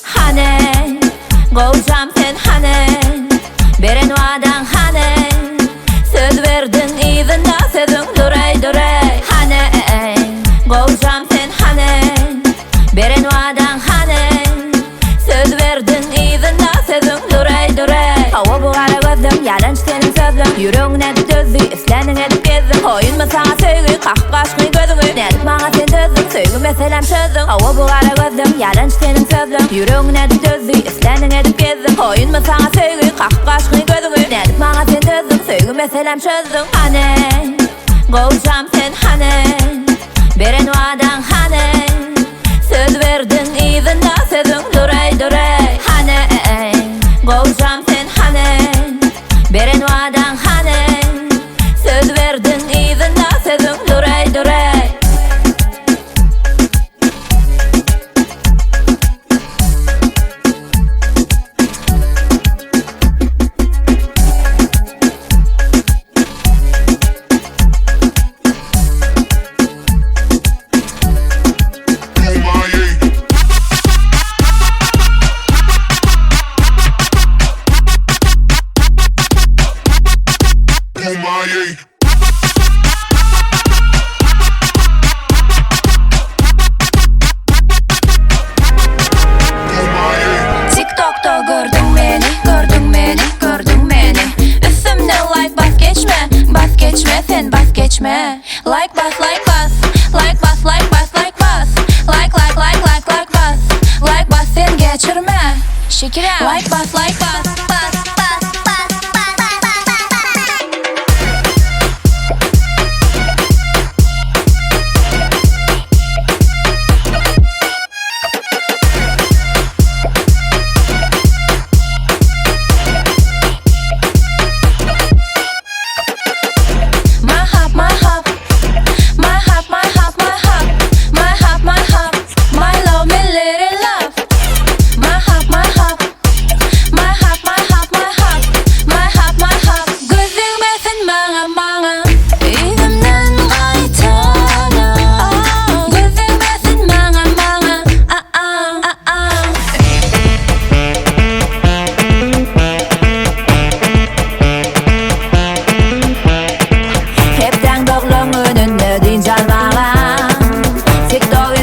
Hane Kovacağım sen hane Beren vadan hane Söz verdin izinde sözün duray duray Hane Kovacağım sen hane Beren vadan hane Söz verdin izinde sözün duray duray Hava bu kara gözüm yalanç senin sözün Yüreğine düzdü islenin edip gezdim Koyunma sana söygü kalk başkı gözümü Nedik bana sen düzdün söygü meselem çözdün Hava bu kara gözüm yalanç senin sözün Yüreğine düzdü islenin edip gezdim Koyunma sana söygü kalk başkı gözümü Nedik bana sen düzdün söygü meselem çözdün Hane Kovacağım sen hane Beren vadan hane Söz verdin izinde sözün duray duray Hane Kovacağım sen hane Beren vadan hane Söz verdin izinde sözün duray duray TikTok'ta gördün beni, gördün beni, gördün beni Üstümden like bas geçme, bas geçme sen bas geçme Like bas, like bas, like bas, like bas, like bas Like bas, like bas sen geçirme Şekerem Like bas, like bas, bas, bas, bas, bas, bas, bas, bas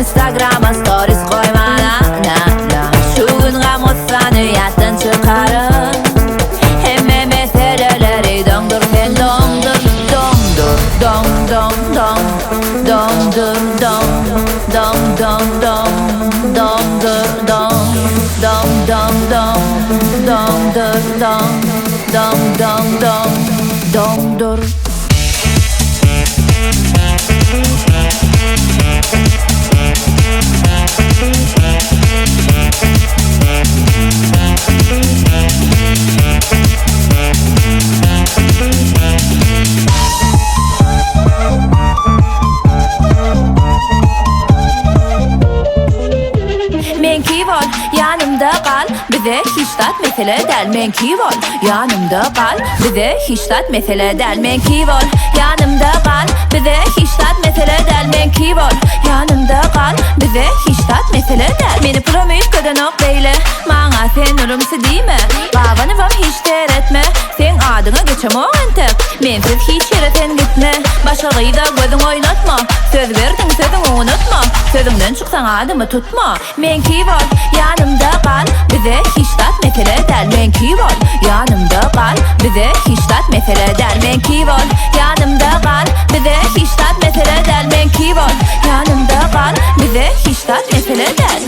Instagram'a stories koymana Şu gün gamutsanı yattan çıkarım Hemme meseleleri dondur sen dondur Dondur, dong dong dong Dondur, dong Dong dong dong Dondur, dong Dong dong dong Dondur, dong Dong dong dong Dondur Menki vol, yanımda kal Bize hiç tat mesele del Menki vol, yanımda kal Bize hiç tat mesele del Menki vol, yanımda kal Bize hiç tat mesele del Menki vol, yanımda kal Bize hiç tat mesele del Meni promis ködenok deyle Bana sen nurumsu deyme Babanı vam hiç teretme Sen adına geçem o entek Mensiz hiç yere sen gitme Başarıyı da gözün oynatma Söz verdin sözünü unutma Sözümden çıksan adımı tutma Menki vol, yanımda kal Bize hiç tat mesele del Menki vol, yanımda kal Bize hiç tat mesele del Menki vol, yanımda kal Bize hiç tat mesele del Menki vol, yanımda kal Bize hiç tat mesele del